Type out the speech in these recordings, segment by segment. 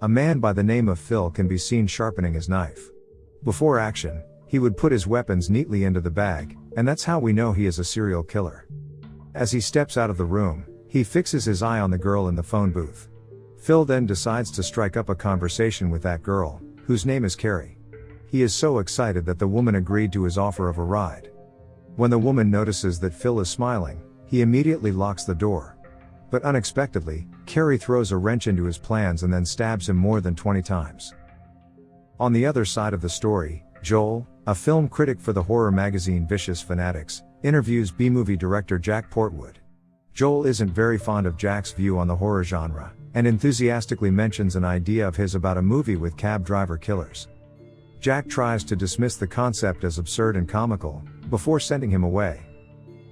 A man by the name of Phil can be seen sharpening his knife. Before action, he would put his weapons neatly into the bag, and that's how we know he is a serial killer. As he steps out of the room, he fixes his eye on the girl in the phone booth. Phil then decides to strike up a conversation with that girl, whose name is Carrie. He is so excited that the woman agreed to his offer of a ride. When the woman notices that Phil is smiling, he immediately locks the door. But unexpectedly, Carrie throws a wrench into his plans and then stabs him more than 20 times. On the other side of the story, Joel, a film critic for the horror magazine Vicious Fanatics, interviews B-movie director Jack Portwood. Joel isn't very fond of Jack's view on the horror genre, and enthusiastically mentions an idea of his about a movie with cab driver killers. Jack tries to dismiss the concept as absurd and comical, before sending him away.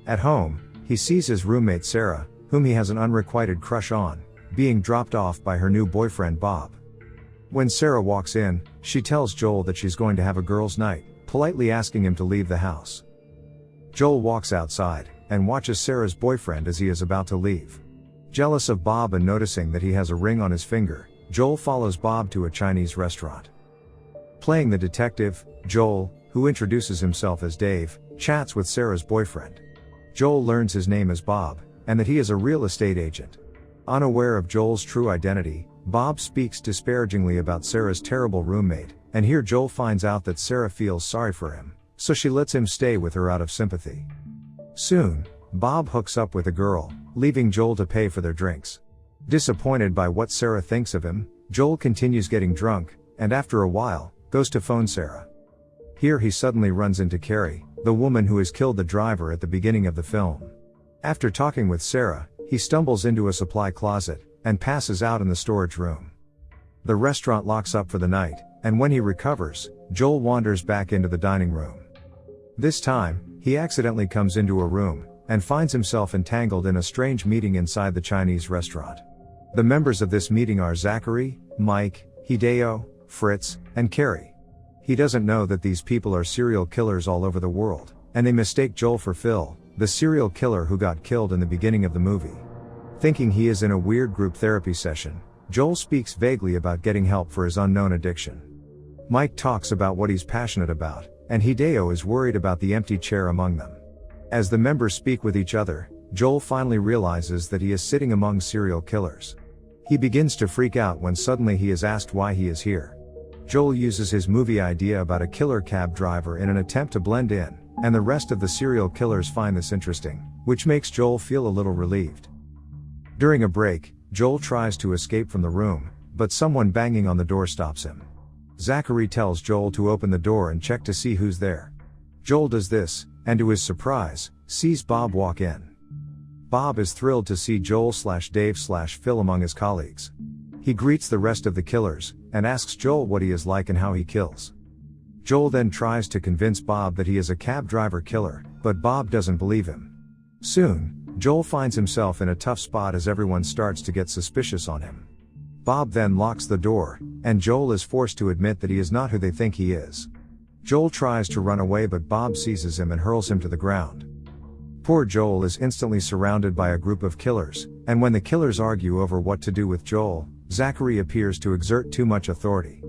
At home, he sees his roommate Sarah, whom he has an unrequited crush on, being dropped off by her new boyfriend Bob. When Sarah walks in, she tells Joel that she's going to have a girls' night, politely asking him to leave the house. Joel walks outside, and watches Sarah's boyfriend as he is about to leave. Jealous of Bob and noticing that he has a ring on his finger, Joel follows Bob to a Chinese restaurant. Playing the detective, Joel, who introduces himself as Dave, chats with Sarah's boyfriend. Joel learns his name is Bob, and that he is a real estate agent. Unaware of Joel's true identity, Bob speaks disparagingly about Sarah's terrible roommate, and here Joel finds out that Sarah feels sorry for him, so she lets him stay with her out of sympathy. Soon, Bob hooks up with a girl, leaving Joel to pay for their drinks. Disappointed by what Sarah thinks of him, Joel continues getting drunk, and after a while, goes to phone Sarah. Here he suddenly runs into Carrie, the woman who has killed the driver at the beginning of the film. After talking with Sarah, he stumbles into a supply closet, and passes out in the storage room. The restaurant locks up for the night, and when he recovers, Joel wanders back into the dining room. This time, he accidentally comes into a room, and finds himself entangled in a strange meeting inside the Chinese restaurant. The members of this meeting are Zachary, Mike, Hideo, Fritz, and Carrie. He doesn't know that these people are serial killers all over the world, and they mistake Joel for Phil, the serial killer who got killed in the beginning of the movie. Thinking he is in a weird group therapy session, Joel speaks vaguely about getting help for his unknown addiction. Mike talks about what he's passionate about, and Hideo is worried about the empty chair among them. As the members speak with each other, Joel finally realizes that he is sitting among serial killers. He begins to freak out when suddenly he is asked why he is here. Joel uses his movie idea about a killer cab driver in an attempt to blend in, and the rest of the serial killers find this interesting, which makes Joel feel a little relieved. During a break, Joel tries to escape from the room, but someone banging on the door stops him. Zachary tells Joel to open the door and check to see who's there. Joel does this, and to his surprise, sees Bob walk in. Bob is thrilled to see Joel/Dave/Phil among his colleagues. He greets the rest of the killers, and asks Joel what he is like and how he kills. Joel then tries to convince Bob that he is a cab driver killer, but Bob doesn't believe him. Soon, Joel finds himself in a tough spot as everyone starts to get suspicious on him. Bob then locks the door, and Joel is forced to admit that he is not who they think he is. Joel tries to run away, but Bob seizes him and hurls him to the ground. Poor Joel is instantly surrounded by a group of killers, and when the killers argue over what to do with Joel, Zachary appears to exert too much authority.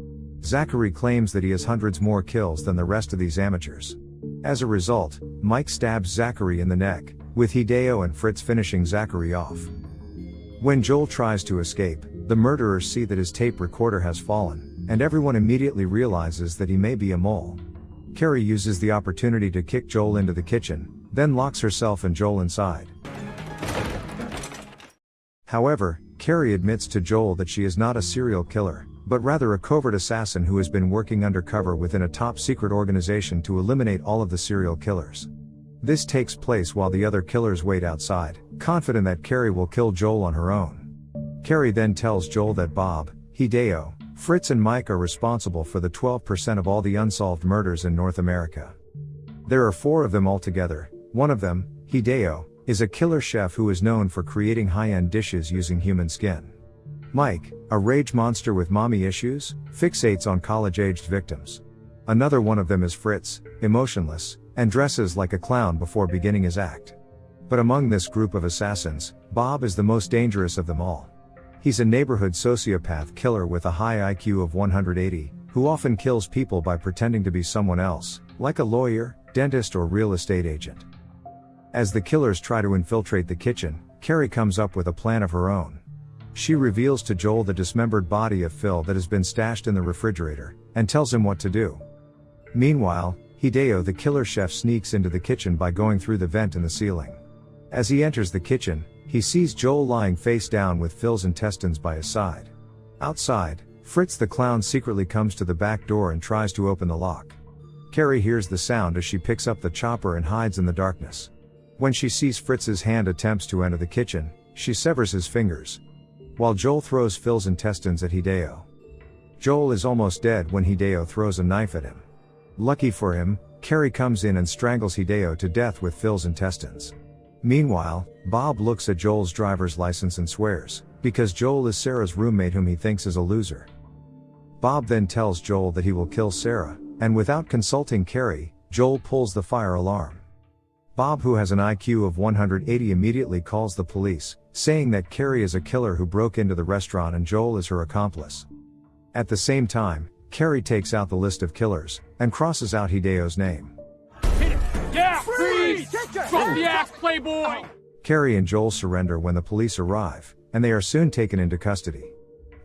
Zachary claims that he has hundreds more kills than the rest of these amateurs. As a result, Mike stabs Zachary in the neck, with Hideo and Fritz finishing Zachary off. When Joel tries to escape, the murderers see that his tape recorder has fallen, and everyone immediately realizes that he may be a mole. Carrie uses the opportunity to kick Joel into the kitchen, then locks herself and Joel inside. However, Carrie admits to Joel that she is not a serial killer, but rather a covert assassin who has been working undercover within a top-secret organization to eliminate all of the serial killers. This takes place while the other killers wait outside, confident that Carrie will kill Joel on her own. Carrie then tells Joel that Bob, Hideo, Fritz and Mike are responsible for the 12% of all the unsolved murders in North America. There are 4 of them altogether. One of them, Hideo, is a killer chef who is known for creating high-end dishes using human skin. Mike, a rage monster with mommy issues, fixates on college-aged victims. Another one of them is Fritz, emotionless, and dresses like a clown before beginning his act. But among this group of assassins, Bob is the most dangerous of them all. He's a neighborhood sociopath killer with a high IQ of 180, who often kills people by pretending to be someone else, like a lawyer, dentist or real estate agent. As the killers try to infiltrate the kitchen, Carrie comes up with a plan of her own. She reveals to Joel the dismembered body of Phil that has been stashed in the refrigerator, and tells him what to do. Meanwhile, Hideo the killer chef sneaks into the kitchen by going through the vent in the ceiling. As he enters the kitchen, he sees Joel lying face down with Phil's intestines by his side. Outside, Fritz the clown secretly comes to the back door and tries to open the lock. Carrie hears the sound as she picks up the chopper and hides in the darkness. When she sees Fritz's hand attempts to enter the kitchen, she severs his fingers, while Joel throws Phil's intestines at Hideo. Joel is almost dead when Hideo throws a knife at him. Lucky for him, Carrie comes in and strangles Hideo to death with Phil's intestines. Meanwhile, Bob looks at Joel's driver's license and swears, because Joel is Sarah's roommate whom he thinks is a loser. Bob then tells Joel that he will kill Sarah, and without consulting Carrie, Joel pulls the fire alarm. Bob, who has an IQ of 180, immediately calls the police, saying that Carrie is a killer who broke into the restaurant and Joel is her accomplice. At the same time, Carrie takes out the list of killers, and crosses out Hideo's name. Hit him! Yeah! Freeze! Drop the axe, playboy! Carrie and Joel surrender when the police arrive, and they are soon taken into custody.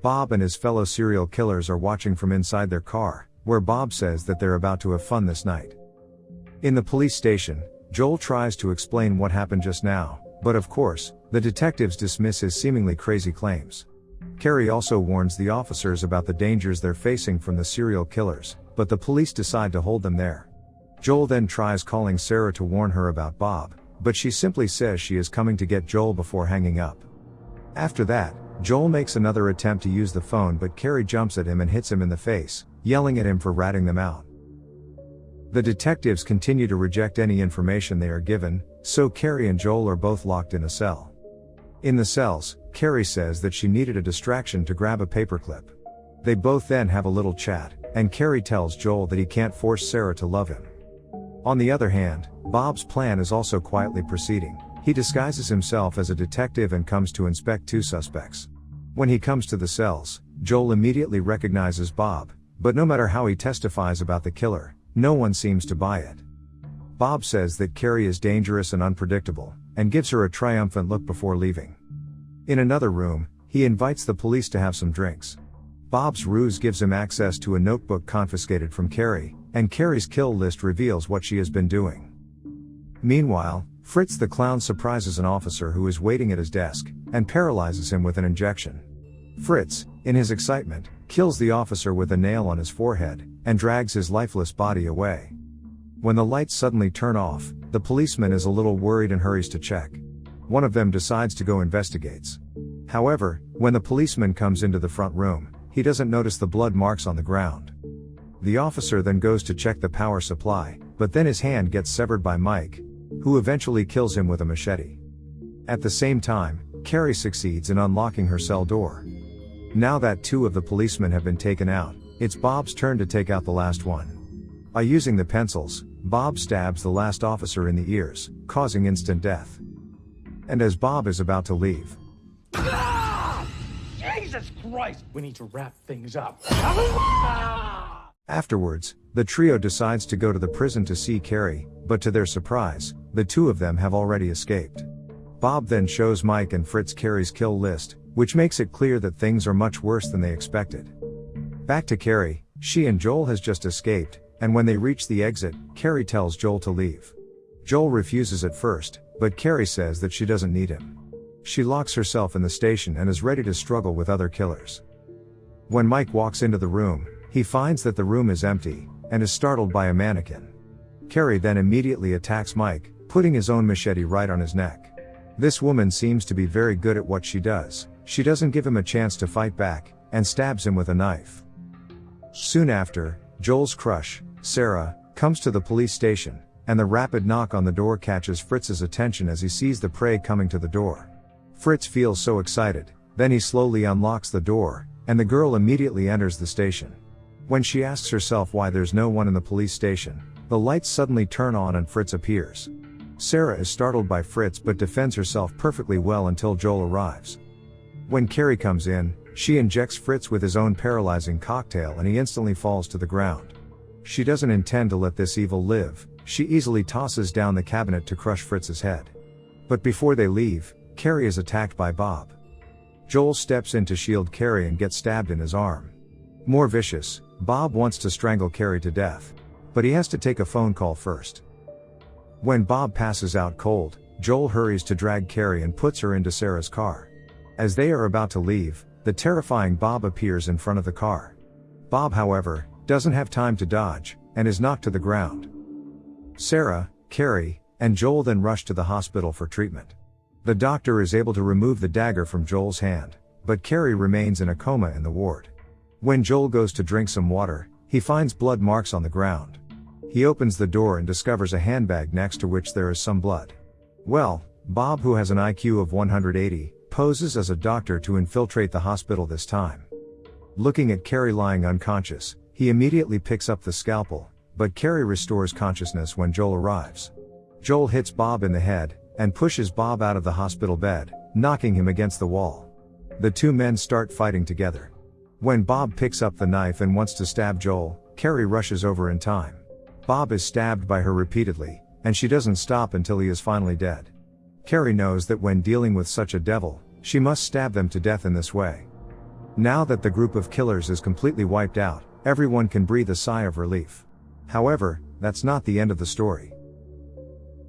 Bob and his fellow serial killers are watching from inside their car, where Bob says that they're about to have fun this night. In the police station, Joel tries to explain what happened just now, but of course, the detectives dismiss his seemingly crazy claims. Carrie also warns the officers about the dangers they're facing from the serial killers, but the police decide to hold them there. Joel then tries calling Sarah to warn her about Bob, but she simply says she is coming to get Joel before hanging up. After that, Joel makes another attempt to use the phone, but Carrie jumps at him and hits him in the face, yelling at him for ratting them out. The detectives continue to reject any information they are given, so Carrie and Joel are both locked in a cell. In the cells, Carrie says that she needed a distraction to grab a paperclip. They both then have a little chat, and Carrie tells Joel that he can't force Sarah to love him. On the other hand, Bob's plan is also quietly proceeding. He disguises himself as a detective and comes to inspect two suspects. When he comes to the cells, Joel immediately recognizes Bob, but no matter how he testifies about the killer, no one seems to buy it. Bob says that Carrie is dangerous and unpredictable, and gives her a triumphant look before leaving. In another room, he invites the police to have some drinks. Bob's ruse gives him access to a notebook confiscated from Carrie, and Carrie's kill list reveals what she has been doing. Meanwhile, Fritz the clown surprises an officer who is waiting at his desk, and paralyzes him with an injection. Fritz, in his excitement, kills the officer with a nail on his forehead, and drags his lifeless body away. When the lights suddenly turn off, the policeman is a little worried and hurries to check. One of them decides to go investigates. However, when the policeman comes into the front room, he doesn't notice the blood marks on the ground. The officer then goes to check the power supply, but then his hand gets severed by Mike, who eventually kills him with a machete. At the same time, Carrie succeeds in unlocking her cell door. Now that two of the policemen have been taken out, it's Bob's turn to take out the last one. By using the pencils, Bob stabs the last officer in the ears, causing instant death. And as Bob is about to leave, Jesus Christ! We need to wrap things up. Afterwards, the trio decides to go to the prison to see Carrie, but to their surprise, the two of them have already escaped. Bob then shows Mike and Fritz Carrie's kill list, which makes it clear that things are much worse than they expected. Back to Carrie, she and Joel has just escaped, and when they reach the exit, Carrie tells Joel to leave. Joel refuses at first, but Carrie says that she doesn't need him. She locks herself in the station and is ready to struggle with other killers. When Mike walks into the room, he finds that the room is empty, and is startled by a mannequin. Carrie then immediately attacks Mike, putting his own machete right on his neck. This woman seems to be very good at what she does. She doesn't give him a chance to fight back, and stabs him with a knife. Soon after, Joel's crush, Sarah, comes to the police station, and the rapid knock on the door catches Fritz's attention as he sees the prey coming to the door. Fritz feels so excited, then he slowly unlocks the door, and the girl immediately enters the station. When she asks herself why there's no one in the police station, the lights suddenly turn on and Fritz appears. Sarah is startled by Fritz but defends herself perfectly well until Joel arrives. When Carrie comes in, she injects Fritz with his own paralyzing cocktail and he instantly falls to the ground. She doesn't intend to let this evil live, she easily tosses down the cabinet to crush Fritz's head. But before they leave, Carrie is attacked by Bob. Joel steps in to shield Carrie and gets stabbed in his arm. More vicious, Bob wants to strangle Carrie to death. But he has to take a phone call first. When Bob passes out cold, Joel hurries to drag Carrie and puts her into Sarah's car. As they are about to leave, the terrifying Bob appears in front of the car. Bob, however, doesn't have time to dodge, and is knocked to the ground. Sarah, Carrie, and Joel then rush to the hospital for treatment. The doctor is able to remove the dagger from Joel's hand, but Carrie remains in a coma in the ward. When Joel goes to drink some water, he finds blood marks on the ground. He opens the door and discovers a handbag next to which there is some blood. Well, Bob, who has an IQ of 180, poses as a doctor to infiltrate the hospital this time. Looking at Carrie lying unconscious, he immediately picks up the scalpel, but Carrie restores consciousness when Joel arrives. Joel hits Bob in the head, and pushes Bob out of the hospital bed, knocking him against the wall. The two men start fighting together. When Bob picks up the knife and wants to stab Joel, Carrie rushes over in time. Bob is stabbed by her repeatedly, and she doesn't stop until he is finally dead. Carrie knows that when dealing with such a devil, she must stab them to death in this way. Now that the group of killers is completely wiped out, everyone can breathe a sigh of relief. However, that's not the end of the story.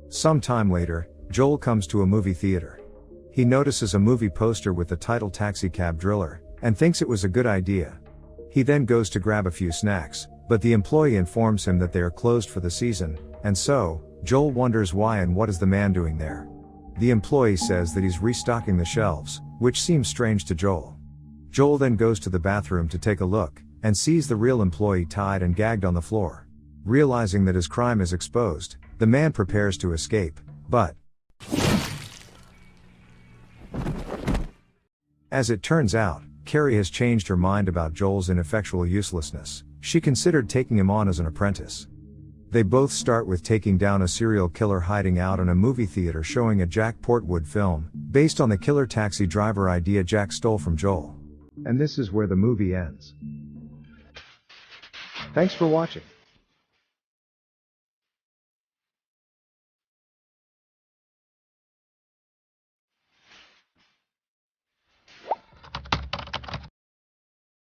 Some time later, Joel comes to a movie theater. He notices a movie poster with the title Taxicab Driller, and thinks it was a good idea. He then goes to grab a few snacks, but the employee informs him that they are closed for the season, and so, Joel wonders why and what is the man doing there. The employee says that he's restocking the shelves, which seems strange to Joel. Joel then goes to the bathroom to take a look, and sees the real employee tied and gagged on the floor. Realizing that his crime is exposed, the man prepares to escape, but as it turns out, Carrie has changed her mind about Joel's ineffectual uselessness. She considered taking him on as an apprentice. They both start with taking down a serial killer hiding out in a movie theater showing a Jack Portwood film, based on the killer taxi driver idea Jack stole from Joel. And this is where the movie ends. Thanks for watching.